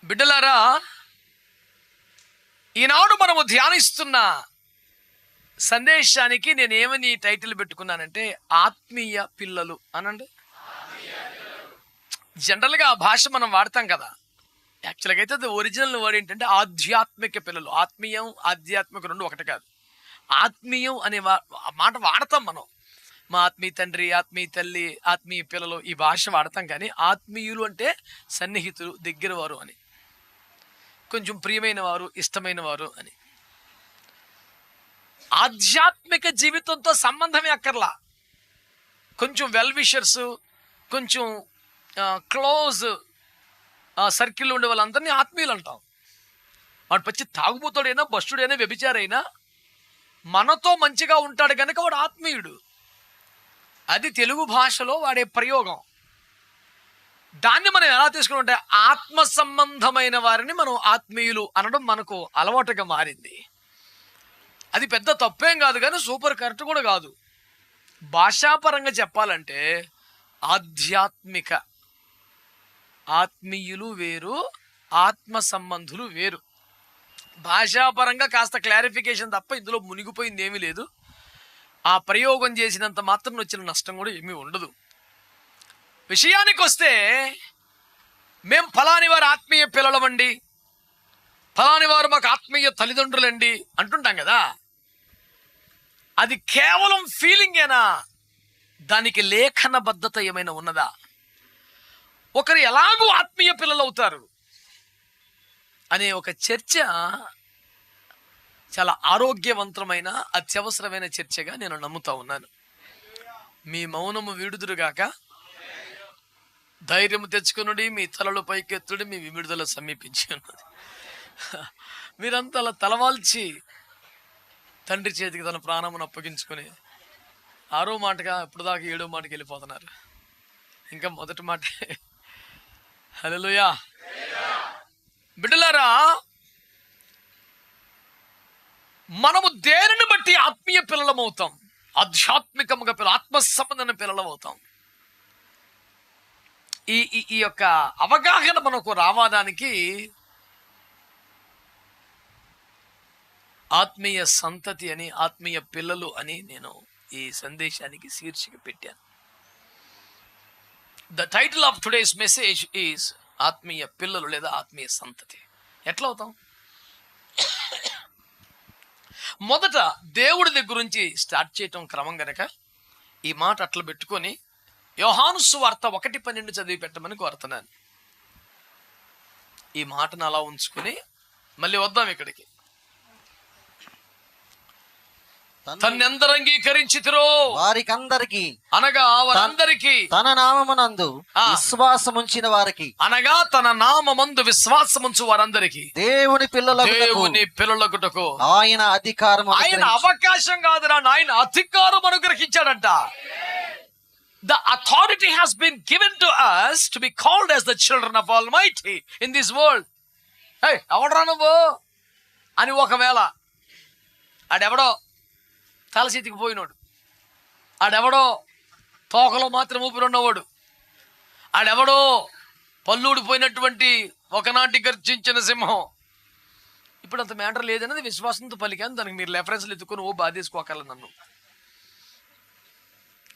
బిడ్డలారా, ఈనాడు మనము ధ్యానిస్తున్న సందేశానికి నేను ఏమని టైటిల్ పెట్టుకున్నానంటే ఆత్మీయ పిల్లలు అనండి. జనరల్గా ఆ భాష మనం వాడతాం కదా, యాక్చువల్గా అయితే అది ఒరిజినల్ వర్డ్ ఏంటంటే ఆధ్యాత్మిక పిల్లలు. ఆత్మీయం ఆధ్యాత్మిక రెండు ఒకటి కాదు. ఆత్మీయం అనే మాట వాడతాం మనం. మా ఆత్మీయ తండ్రి, ఆత్మీయ తల్లి, ఆత్మీయ పిల్లలు ఈ భాష వాడతాం. కానీ ఆత్మీయులు అంటే సన్నిహితులు, దగ్గర వారు అని, కొంచెం ప్రియమైన వారు, ఇష్టమైన వారు అని. ఆధ్యాత్మిక జీవితంతో సంబంధమే అక్కర్లా. కొంచెం వెల్ విషర్స్, కొంచెం క్లోజ్ సర్కిల్ ఉండే వాళ్ళందరినీ ఆత్మీయులు అంటాం. వాడు పచ్చి తాగుబోతాడైనా, భ్రష్టుడైనా, వ్యభిచారైనా మనతో మంచిగా ఉంటాడు కనుక వాడు ఆత్మీయుడు. అది తెలుగు భాషలో వాడే ప్రయోగం. దాన్ని మనం ఎలా తీసుకుంటే ఆత్మ సంబంధమైన వారిని మనం ఆత్మీయులు అనడం మనకు అలవాటుగా మారింది. అది పెద్ద తప్పేం కాదు, కానీ సూపర్ కరెక్ట్ కూడా కాదు. భాషాపరంగా చెప్పాలంటే ఆధ్యాత్మిక, ఆత్మీయులు వేరు, ఆత్మ సంబంధులు వేరు. భాషాపరంగా కాస్త క్లారిఫికేషన్ తప్ప ఇందులో మునిగిపోయింది ఏమీ లేదు. ఆ ప్రయోగం చేసినంత మాత్రం వచ్చిన నష్టం కూడా ఏమీ ఉండదు. విషయానికి వస్తే, మేం ఫలాని వారు ఆత్మీయ పిల్లలమండి, ఫలాని వారు మాకు ఆత్మీయ తల్లిదండ్రులండి అంటుంటాం కదా. అది కేవలం ఫీలింగేనా? దానికి లేఖనబద్ధత ఏమైనా ఉన్నదా? ఒకరు ఎలాగూ ఆత్మీయ పిల్లలు అవుతారు అనే ఒక చర్చ చాలా ఆరోగ్యవంతమైన, అత్యవసరమైన చర్చగా నేను నమ్ముతా ఉన్నాను. మీ మౌనము వీడుదురుగాక, ధైర్యం తెచ్చుకునుడి, మీ తలలు పైకెత్తుడి, మీ విడుదల సమీపించి ఉన్నది. మీరంతా అలా తలవాల్చి తండ్రి చేతికి తన ప్రాణమును అప్పగించుకొని 6వ మాటగా ఇప్పుడు దాకా 7వ మాటకి వెళ్ళిపోతున్నారు. ఇంకా మొదటి మాట హల్లెలూయా. బిడ్డలారా, మనము దేనిని బట్టి ఆత్మీయ పిల్లలం అవుతాం? ఆధ్యాత్మికముగా ఆత్మ సంబంధమైన పిల్లలం అవుతాం. ఈ యొక్క అవగాహన మనకు రావడానికి ఆత్మీయ సంతతి అని, ఆత్మీయ పిల్లలు అని నేను ఈ సందేశానికి శీర్షిక పెట్టాను. The title of today's message is ఆత్మీయ పిల్లలు లేదా ఆత్మీయ సంతతి. ఎట్లా అవుతాం? మొదట దేవుడి దగ్గర నుంచి స్టార్ట్ చేయటం క్రమం గనక ఈ మాట అట్లా పెట్టుకొని యోహాను సువార్త 1:12 చదివి పెట్టమని కోరుతున్నాను. ఈ మాటను అలా ఉంచుకొని మళ్ళీ వద్దాం ఇక్కడికి. తన్నెందరు అంగీకరించితిరో వారికందరికి, అనగా వారందరికి, తన నామమునందు విశ్వాసముంచిన వారికి, అనగా తన నామమందు విశ్వాసముంచు వారందరికి దేవుని పిల్లలకుటకు ఆయన అధికారం, ఆయన అవకాశం కాదురా, ఆయన అధికారం అనుగ్రహించాడంట. The authority has been given to us to be called as the children of Almighty in this world. Hey, ఎవడరా నువ్వు అని ఒకవేళ ఆడెవడో తలసీతికి పోయినోడు, ఆడెవడో తోకలో మాత్రం ఊపిరున్నవాడు, ఆడెవడో పళ్ళూడిపోయినటువంటి ఒకనాటి గర్జించిన సింహం, ఇప్పుడు అంత మ్యాటర్ లేదన్నది విశ్వాసంతో పలికాను. దానికి మీరు రెఫరెన్స్లు ఎత్తుకొని బాధేసుకోకర్లేదు నన్ను.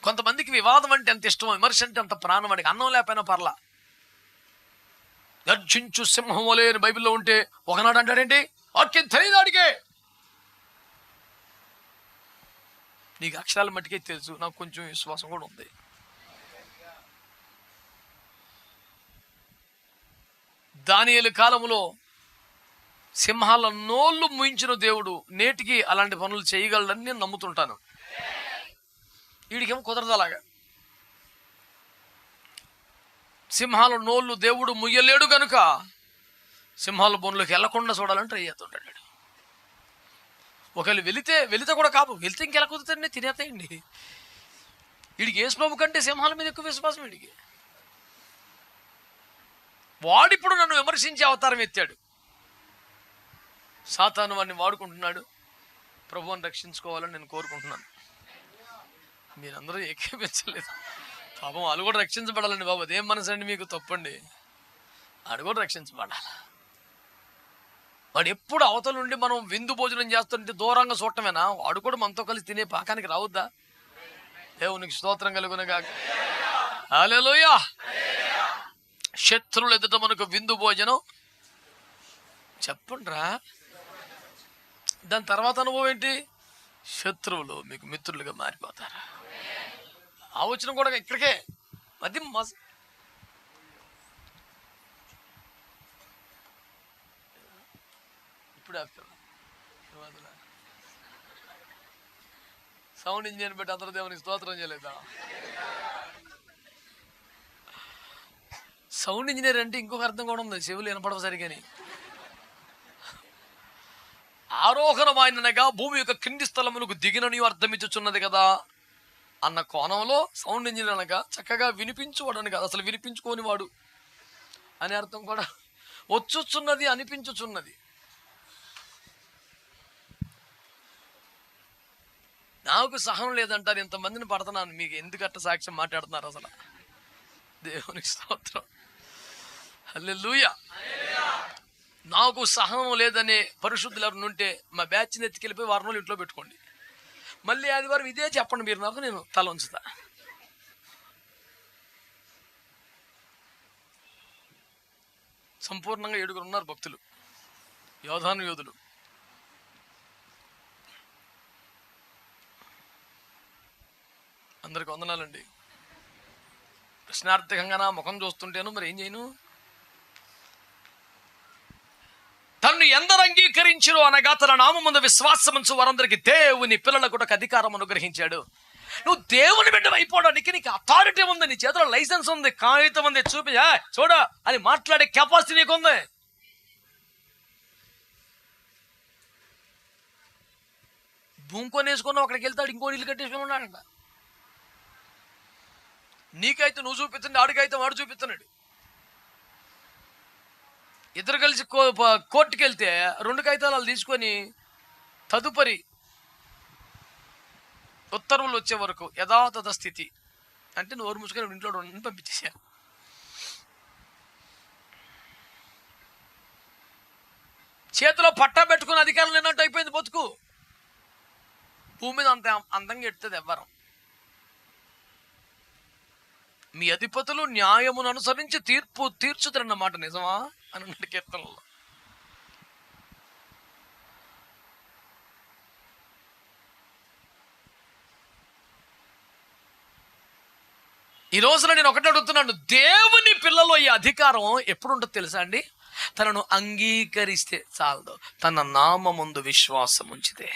కొంతమందికి వివాదం అంటే ఎంత ఇష్టమో, విమర్శ అంటే అంత ప్రాణం. వాడికి అన్నం లేకపోయినా పర్లా. గర్జించు సింహం వలే అని బైబిల్లో ఉంటే ఒకనాడు అంటాడేంటి, వాక్యం తెలియదు అడిగే. నీకు అక్షరాల మట్టుకే తెలుసు, నాకు కొంచెం విశ్వాసం కూడా ఉంది. దానియేలు కాలంలో సింహాల నోళ్ళు ముయించిన దేవుడు నేటికి అలాంటి పనులు చేయగలడని నేను నమ్ముతుంటాను. వీడికేమో కుదరదు అలాగా. సింహాల నోళ్ళు దేవుడు ముయ్యలేడు గనుక సింహాల బొన్లోకి వెళ్లకుండా చూడాలని ట్రై చేస్తుంటాడు. ఒకవేళ వెళితే కూడా కాపు, వెళితే ఇంకెలా కుదురుతాడండి, తినేతాయండి. వీడికి యేసు ప్రభు కంటే సింహాల మీద ఎక్కువ విశ్వాసం వీడికి. వాడిప్పుడు నన్ను విమర్శించే అవతారం ఎత్తాడు. సాతాను వాడిని వాడుకుంటున్నాడు. ప్రభువుని రక్షించుకోవాలని నేను కోరుకుంటున్నాను. మీరందరూ ఏకీపించలేదు. పాపం వాళ్ళు కూడా రక్షించబడాలండి బాబు. అదేం మనసు అండి మీకు? తప్పండి. ఆడు కూడా రక్షించబడాలి. వాడు ఎప్పుడు అవతల నుండి మనం విందు భోజనం చేస్తుంటే దూరంగా చూడటమేనా? వాడు కూడా మనతో కలిసి తినే పాకానికి రావద్దా? దేవునికి స్తోత్రం కలుగునుగాక. హల్లెలూయా. శత్రువులు ఎదుట మనకు విందు భోజనం చెప్పండిరా. దాని తర్వాత అనుభవం ఏంటి? శత్రువులు మీకు మిత్రులుగా మారిపోతారు. ఆ వచనం కూడా ఇక్కడికే. అది ఇప్పుడు సౌండ్ ఇంజనీర్ పెట్టి అందరూ దేవునికి స్తోత్రం చేయలేదా? సౌండ్ ఇంజనీర్ అంటే ఇంకొక అర్థం కూడా ఉంది, చెవులు వినపడవు సరిగాని. ఆరోహణమైనగా భూమి యొక్క కింది స్థలములకు దిగినని అర్థమిచ్చుచున్నది కదా అన్న కోణంలో సౌండ్ ఇంజనీర్ అనగా చక్కగా వినిపించువాడని కాదు, అసలు వినిపించుకోని వాడు అని అర్థం కూడా. వచ్చుచున్నది, అనిపించుచున్నది. నాకు సహనం లేదంటారు, ఇంతమందిని పడుతున్నాను, మీకు ఎందుకట్ట సాక్ష్యం మాట్లాడుతున్నారు అసలు? దేవునికి స్తోత్రం. హల్లెలూయా. నాకు సహనం లేదనే పరిశుద్ధులు ఎవరిని ఉంటే మా బ్యాచ్ని ఎత్తుకెళ్ళిపోయి వారం రోజులు ఇంట్లో పెట్టుకోండి. మళ్ళీ ఆదివారం ఇదే చెప్పండి మీరు నాకు, నేను తల ఉంచుతా. సంపూర్ణంగా 7 ఉన్నారు భక్తులు, యోధాను యోధులు. అందరికి వందనాలండి. ప్రశ్నార్థకంగా నా ముఖం చూస్తుంటేను మరి ఏం చేయను? తన్ను ఎందరు అంగీకరించరు అనగా తన నామముందు విశ్వాసముంచు వారందరికి దేవుని పిల్లలకు ఒక అధికారం అనుగ్రహించాడు. నువ్వు దేవుని బిడ్డ అయిపోవడానికి నీకు అథారిటీ ఉంది, నీ చేతిలో లైసెన్స్ ఉంది, కాగితం ఉంది, చూడ అని మాట్లాడే కెపాసిటీ నీకుంది. భూమి కొనేసుకున్నావు, అక్కడికి వెళ్తాడు ఇంకో ఇల్లు కట్టేసుకుని ఉన్నాడంట. నీకైతే నువ్వు చూపిస్తుంది, ఆడికైతే వాడు చూపిస్తున్నాడు. ఇద్దరు కలిసి కోర్టుకి వెళ్తే 2 కాగితాలు తీసుకొని తదుపరి ఉత్తర్వులు వచ్చే వరకు యథాతథ స్థితి అంటే నోరు మూసుకొని ఇంట్లో పంపించేశాను. చేతిలో పట్టా పెట్టుకుని అధికారం లేనట్టు అయిపోయింది బతుకు. భూమి మీద అంత అందంగా ఎడుతుంది ఎవ్వరం. మీ అధిపతులు న్యాయమును అనుసరించి తీర్పు తీర్చుతారన్నమాట, నిజమా అని అన్నాడు కీర్తనలో. ఈ రోజున నేను ఒకటి అడుగుతున్నాను, దేవుని పిల్లలో ఈ అధికారం ఎప్పుడు ఉంటుందో తెలుసా అండి? తనను అంగీకరిస్తే చాలదు, తన నామముందు విశ్వాసం ఉంచితే.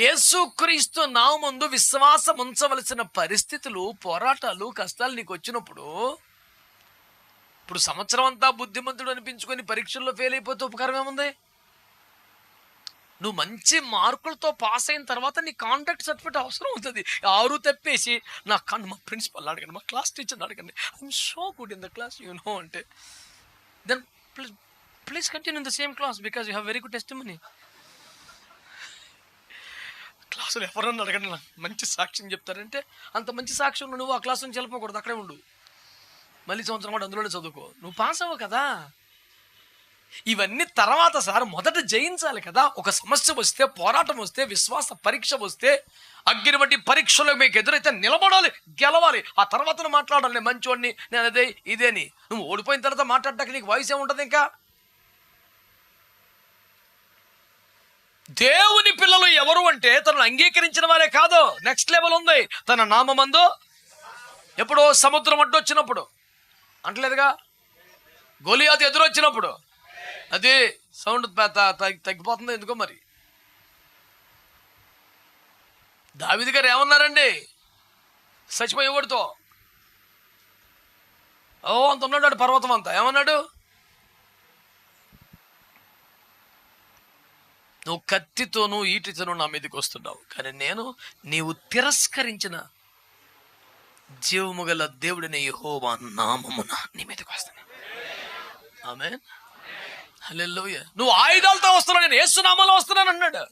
యేసుక్రీస్తు నామముందు విశ్వాసం ఉంచవలసిన పరిస్థితులు, పోరాటాలు, కష్టాలు నీకు వచ్చినప్పుడు, ఇప్పుడు సంవత్సరం అంతా బుద్ధిమంతుడు అనిపించుకొని పరీక్షల్లో ఫెయిల్ అయిపోతే ఉపకారం ఏముంది? నువ్వు మంచి మార్కులతో పాస్ అయిన తర్వాత నీ కాంటాక్ట్ సర్టిఫికేట్ అవసరం అవుతుంది. 6 తప్పేసి మా ప్రిన్సిపల్ అడగండి, మా క్లాస్ టీచర్ని అడగండి, I'm so good in the class you know అంటే, then please continue in the same class because you have very good testimony. క్లాసులు ఎవరన్నా అడగండి, నాకు మంచి సాక్ష్యం చెప్తారంటే అంత మంచి సాక్ష్యం నువ్వు ఆ క్లాస్ నుంచి వెళ్ళిపోకూడదు, అక్కడే ఉండు, మళ్ళీ సంవత్సరం కూడా అందులోనే చదువుకో, నువ్వు పాస్ అవ్వవు కదా. ఇవన్నీ తర్వాత సార్ మొదట జయించాలి కదా. ఒక సమస్య వస్తే, పోరాటం వస్తే, విశ్వాస పరీక్ష వస్తే, అగ్ని వంటి పరీక్షలో మీకు ఎదురైతే నిలబడాలి, గెలవాలి. ఆ తర్వాత మాట్లాడాలి, నేను మంచివాడిని, నేను అదే ఇదేని. నువ్వు ఓడిపోయిన తర్వాత మాట్లాడటానికి నీకు వయసు ఏముంటుంది ఇంకా? దేవుని పిల్లలు ఎవరు అంటే తనను అంగీకరించిన వారే కాదు, నెక్స్ట్ లెవెల్ ఉంది. తన నామమందు ఎప్పుడో సముద్రం అడ్డు వచ్చినప్పుడు అంటలేదుగా, గొలియాతు ఎదురొచ్చినప్పుడు అది సౌండ్ తగ్గిపోతుంది ఎందుకో మరి. దావీదు గారు ఏమన్నారండి చచ్చిపోయేవాడితో? అంత ఉన్నాడు పర్వతం అంతా. ఏమన్నాడు? నువ్వు కత్తితోనూ ఈటితోనూ నా మీదకి వస్తున్నావు, కానీ నేను నీవు తిరస్కరించిన జీవము గల దేవుడిని యెహోవా నామమున నీ మీదకి వస్తాను. ఆమేన్, హల్లెలూయా. నువ్వు ఆయుధాలతో వస్తున్నావు, నేను యేసు నామములో వస్తున్నాను అన్నాడు.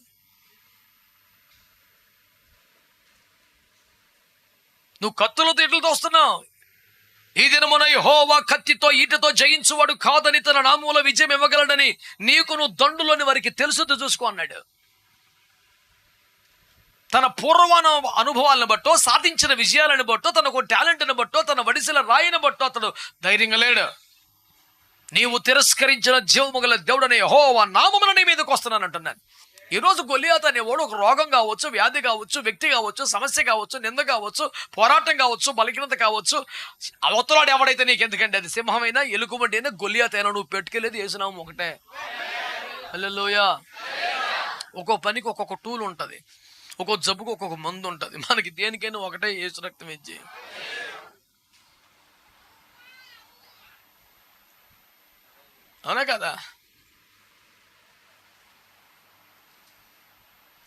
నువ్వు కత్తులతో ఇట్లతో వస్తున్నావు, ఈ దినమున యెహోవా కత్తితో ఈటతో జయించువాడు కాదని తన నామములో విజయం ఇవ్వగలడని నీకు నువ్వు దండులోని వారికి తెలుసుతో చూసుకో అన్నాడు. తన పూర్వాన అనుభవాలను బట్టో, సాధించిన విజయాలను బట్టో, తనకు టాలెంట్ని బట్టో, తన వడిసిన రాయిని బట్టో అతడు ధైర్యంగా లేడు. నీవు తిరస్కరించిన జీవముగల దేవుడనే యెహోవా నామమున నీ మీదకి వస్తున్నాను అంటున్నాను. ఈరోజు గొలియాతు అనేవాడు ఒక రోగం కావచ్చు, వ్యాధి కావచ్చు, వ్యక్తి కావచ్చు, సమస్య కావచ్చు, నింద కావచ్చు, పోరాటం కావచ్చు, బలహీనత కావచ్చు. అవతలాడు ఎవడైతే నీకు ఎందుకంటే అది సింహమైనా, ఎలుగుబంటి అయినా, గొలియాతు అయినా నువ్వు పెట్టుకెళ్ళేది యేసునామం ఒకటే. హల్లెలూయా. ఒక్కో పనికి ఒక్కొక్క టూల్ ఉంటుంది, ఒక్కొక్క జబ్బుకు ఒక్కొక్క మందు ఉంటుంది. మనకి దేనికైనా ఒకటే యేసు రక్తం ఇచ్చి. అవునా కదా?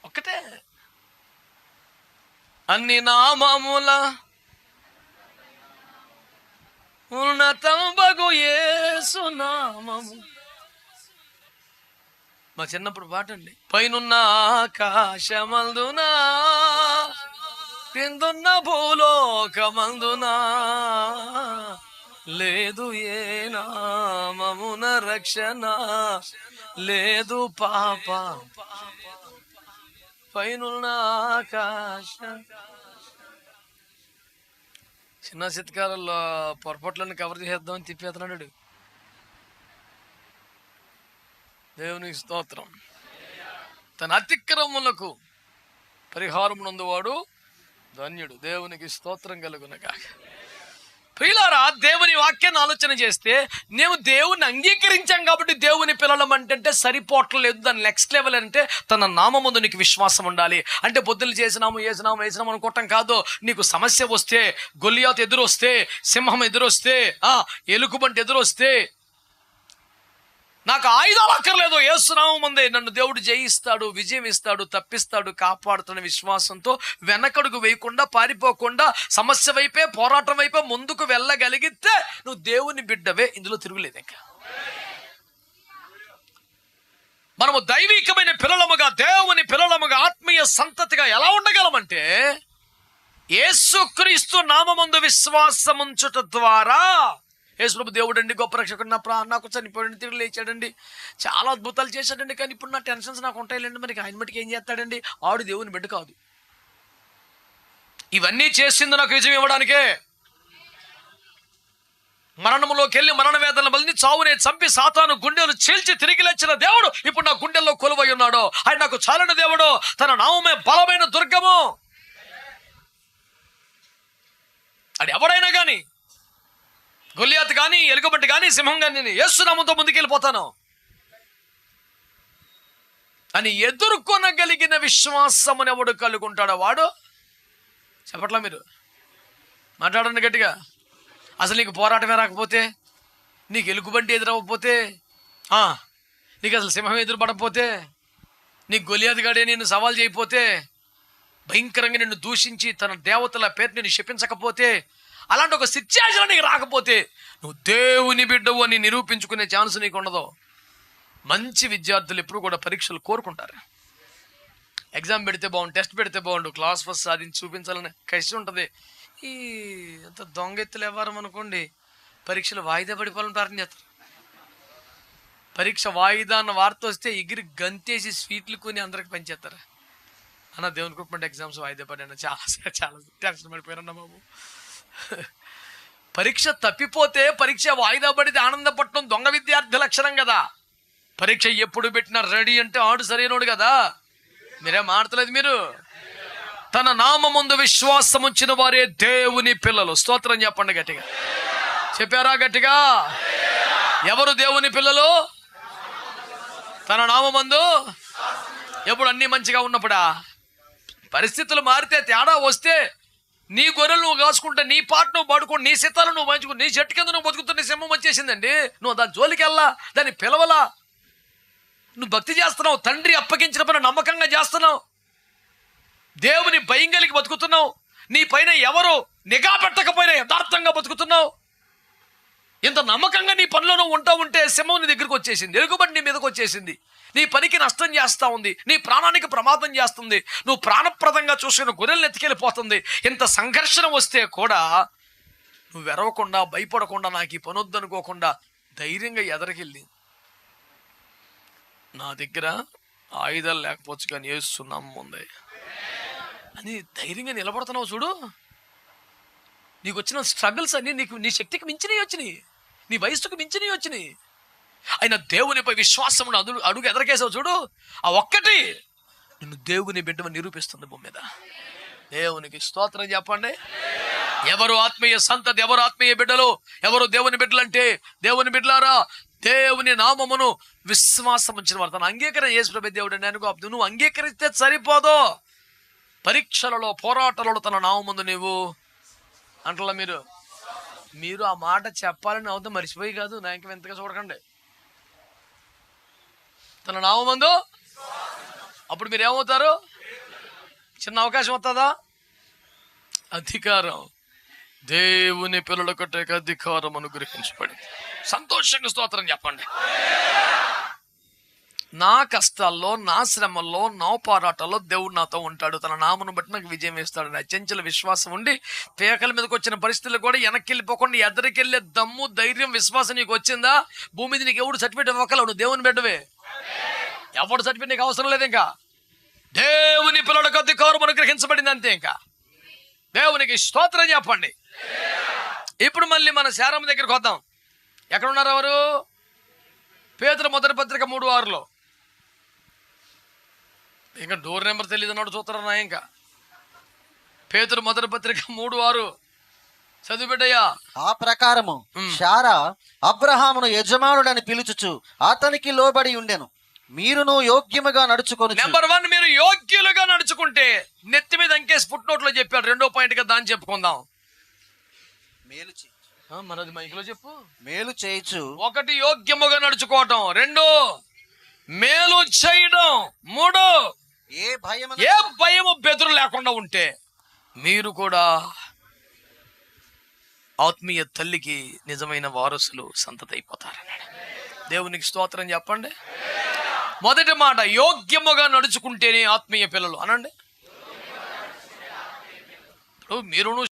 ఒక్కటే. అన్ని నామముల ఉన్నతమగు యేసు నామము. మా చిన్నప్పుడు పాట అండి. పైనున్న ఆకాశమందునా, క్రిందున్న భూలోకమందునా, లేదు ఏ నామమున రక్షణ, లేదు పాప పైనున్న ఆకాశం. చిన్న శతకాలలో పొరపాట్లను కవర్ చేద్దామని తిప్పేస్తున్నాడు. దేవునికి స్తోత్రం. తన అతిక్రమములకు పరిహారం నందువాడు ధన్యుడు. దేవునికి స్తోత్రం కలుగునగాక. ప్రియులారా, దేవుని వాక్యాన్ని ఆలోచన చేస్తే మేము దేవుని అంగీకరించాం కాబట్టి దేవుని పిల్లలం అంటే సరిపోవట్లేదు. దాని నెక్స్ట్ లెవెల్ అంటే తన నామముందు నీకు విశ్వాసం ఉండాలి. అంటే బొద్దులు చేసినాము, వేసినాము అనుకోవటం కాదు. నీకు సమస్య వస్తే, గొలియాతు ఎదురొస్తే, సింహం ఎదురొస్తే, ఎలుగుబంటి ఎదురొస్తే, నాకు ఆయుధాలు అక్కర్లేదు, యేసునామం ముందే నన్ను దేవుడు జయిస్తాడు, విజయం ఇస్తాడు, తప్పిస్తాడు, కాపాడుతున్న విశ్వాసంతో వెనకడుగు వేయకుండా, పారిపోకుండా, సమస్య వైపే, పోరాటం వైపే ముందుకు వెళ్ళగలిగితే నువ్వు దేవుని బిడ్డవే. ఇందులో తిరుగులేదు. ఇంకా మనము దైవికమైన పిల్లలముగా, దేవుని పిల్లలముగా, ఆత్మీయ సంతతిగా ఎలా ఉండగలమంటే యేసుక్రీస్తు నామమందు విశ్వాసముంచుట ద్వారా. యేసుప్రభు దేవుడు అండి, గొప్ప రక్షకుడు, నాకు చనిపోయాడండి, తిరిగి లేచాడండి, చాలా అద్భుతాలు చేశాడండి, కానీ ఇప్పుడు నా టెన్షన్స్ నాకు ఉంటాయిలేండి, మరి ఆయన మటుకు ఏం చేస్తాడండి? ఆడు దేవుని బిడ్డ కాదు. ఇవన్నీ చేసింది నాకు విజయం ఇవ్వడానికే. మరణంలోకి వెళ్ళి మరణ వేదనల బలిని చావునే చంపి సాతాను గుండెలు చీల్చి తిరిగి లేచిన దేవుడు ఇప్పుడు నా గుండెల్లో కొలువై ఉన్నాడు. ఆయన నాకు చాలిన దేవుడు. తన నామమే బలమైన దుర్గము. అది ఎవడైనా కానీ, గొలియాతు కానీ, ఎలుగుబంటి కానీ, సింహం కానీ, నేను యేసు నామముతో ముందుకెళ్ళిపోతాను అని ఎదుర్కొనగలిగిన విశ్వాసమును ఎవడు కలుగుంటాడో వాడు. చెప్పట్లా మీరు? మాట్లాడండి గట్టిగా. అసలు నీకు పోరాటమే రాకపోతే, నీకు ఎలుగుబంటి ఎదురవ్వకపోతే, నీకు అసలు సింహం ఎదురుపడకపోతే, నీకు గొలియాతు గాడే నిన్ను సవాల్ చేయకపోతే, భయంకరంగా నిన్ను దూషించి తన దేవతల పేరు నిన్ను శపించకపోతే, అలాంటి ఒక సిచ్యువేషన్ నీకు రాకపోతే నువ్వు దేవుని బిడ్డవు అని నిరూపించుకునే ఛాన్స్ నీకు ఉండదు. మంచి విద్యార్థులు ఎప్పుడు కూడా పరీక్షలు కోరుకుంటారు. ఎగ్జామ్ పెడితే బాగుండు, టెస్ట్ పెడితే బాగుండు, క్లాస్ ఫస్ట్ సాధించి చూపించాలని కష్టం ఉంటుంది. ఈ అంత దొంగెత్తులు ఇవ్వరం అనుకోండి, పరీక్షలు వాయిదా పడిపోవాలని ప్రార్థన చేస్తారు. పరీక్ష వాయిదా అన్న వార్త వస్తే ఎగిరి గంతేసి స్వీట్లు కొని అందరికి పంచేస్తారు. అన్న దేవుని కృప ఎగ్జామ్స్ వాయిదా పడాను, చాలా చాలా టెన్షన్ పడిపోయారన్న బాబు. పరీక్ష తప్పిపోతే పరీక్ష వాయిదా పడితే ఆనందపడటం దొంగ విద్యార్థి లక్షణం కదా. పరీక్ష ఎప్పుడు పెట్టినా రెడీ అంటే ఆడు సరైనోడు కదా. మీరేం ఆడతలేదు. మీరు తన నామముందు విశ్వాసం ఉంచిన వారే దేవుని పిల్లలు. స్తోత్రం చెప్పండి గట్టిగా. చెప్పారా గట్టిగా? ఎవరు దేవుని పిల్లలు? తన నామమందు. ఎప్పుడు అన్ని మంచిగా ఉన్నప్పుడా? పరిస్థితులు మారితే, తేడా వస్తే, నీ గొర్రెలు నువ్వు కాసుకుంటే, నీ పాట నువ్వు పడుకుంటే, నీ సితాలు నువ్వు మంచుకుంటే, నీ చెట్టు కింద నువ్వు బతుకుతున్న సింహం వచ్చేసిందండి. నువ్వు దాని జోలికి వెళ్ళా, దాన్ని పిలవలా. నువ్వు భక్తి చేస్తున్నావు, తండ్రి అప్పగించిన పని నమ్మకంగా చేస్తున్నావు, దేవుని భయం కలిగి బతుకుతున్నావు, నీ పైన ఎవరు నిఘా పెట్టకపోయినా యథార్థంగా బతుకుతున్నావు. ఇంత నమ్మకంగా నీ పనిలో నువ్వు ఉంటా ఉంటే సింహం నీ దగ్గరికి వచ్చేసింది, ఎలుగుబంటి నీ మీదకి వచ్చేసింది, నీ పనికి నష్టం చేస్తూ ఉంది, నీ ప్రాణానికి ప్రమాదం చేస్తుంది, నువ్వు ప్రాణప్రదంగా చూసుకున్న గొర్రెలను ఎత్తుకెళ్ళిపోతుంది. ఇంత సంఘర్షణ వస్తే కూడా నువ్వు వెరవకుండా, భయపడకుండా, నాకు ఈ పని వద్దనుకోకుండా ధైర్యంగా ఎదరికెళ్ళి, నా దగ్గర ఆయుధాలు లేకపోవచ్చు కానీ యేసు నామం ఉంది అని ధైర్యంగా నిలబడుతున్నావు చూడు. నీకు వచ్చిన స్ట్రగుల్స్ అన్నీ నీ శక్తికి మించినవి వచ్చినాయి, నీ వయస్సుకు మించినవి వచ్చినాయి. అయినా దేవునిపై విశ్వాసం అడుగు ఎదరకేసావు చూడు. ఆ ఒక్కటి నిన్ను దేవుని బిడ్డను నిరూపిస్తుంది భూమి మీద. దేవునికి స్తోత్రం చెప్పండి. ఎవరు ఆత్మీయ సంతతి, ఎవరు ఆత్మీయ బిడ్డలు, ఎవరు దేవుని బిడ్డలు అంటే, దేవుని బిడ్డలారా, దేవుని నామమును విశ్వాసం ఉంచిన వారు తను అంగీకరణ యేసు ప్రభు దేవుడు అని అనుకో. నువ్వు అంగీకరిస్తే సరిపోదు, పరీక్షలలో, పోరాటాలలో తన నామముందు నీవు అంటలా. మీరు ఆ మాట చెప్పాలని అవుతా మర్చిపోయి కాదు, నా ఇంకా ఎంతగా చూడకండి. తన నామముందు అప్పుడు మీరు ఏమవుతారు? చిన్న అవకాశం వస్తుందా? అధికారం, దేవుని పిల్లల కట్టే అధికారం అనుగ్రహించబడి. సంతోషంగా స్తోత్రం చెప్పండి. నా కష్టాల్లో, నా శ్రమల్లో, నా పోరాటాల్లో దేవుడు నాతో ఉంటాడు. తన నామను బట్టి నాకు విజయం ఇస్తాడు. అచంచల విశ్వాసం ఉండి పేకల మీదకి వచ్చిన పరిస్థితులు కూడా వెనక్కి వెళ్ళిపోకుండా ఎదరికెళ్ళే దమ్ము, ధైర్యం, విశ్వాసం నీకు వచ్చిందా? భూమి మీద నీకు ఎవడు సర్టిఫికేట్ ఇవ్వకలేవు, నువ్వు దేవుని బిడ్డవే. ఎవడు సర్టిఫికేట్ నీకు అవసరం లేదు. ఇంకా దేవుని పిల్లలకు అధికారం అనుగ్రహించబడింది అంతే. ఇంకా దేవునికి స్తోత్రం చెప్పండి. ఇప్పుడు మళ్ళీ మన శారమ్మ దగ్గరికి వద్దాం. ఎక్కడున్నారు ఎవరు? పేతురు మొదటి పత్రిక 3:6. ఇంకా డోర్ నెంబర్ తెలియదు అన్నాడు చూస్తారా? ఇంకా పేతురు మొదటి పత్రిక 3:6 చదువు బిడ్డయ్యా. ఆ ప్రకారము శారా అబ్రహామును యజమానుడని పిలుచుచు అతనికి లోబడి ఉండెను. మీరును యోగ్యముగా నడుచుకొని. నెంబర్ 1, మీరు యోగ్యులుగా నడుచుకుంటే. నెత్తి మీద అంకేసి ఫుట్నోట్లో చెప్పాడు. 2వ పాయింట్గా దాన్ని చెప్పుకుందాం. మేలు మనది మైక్లో చెప్పు. మేలు చేయొచ్చు. 1 యోగ్యముగా నడుచుకోవటం, 2 మేలు చేయడం, 3 ఏ భయము బెదురు లేకుండా ఉంటే మీరు కూడా ఆత్మీయ తల్లికి నిజమైన వారసులు, సంతతి అయిపోతారన్నాడు. దేవునికి స్తోత్రం చెప్పండి. మొదటి మాట, యోగ్యముగా నడుచుకుంటేనే ఆత్మీయ పిల్లలు అనండి. మీరును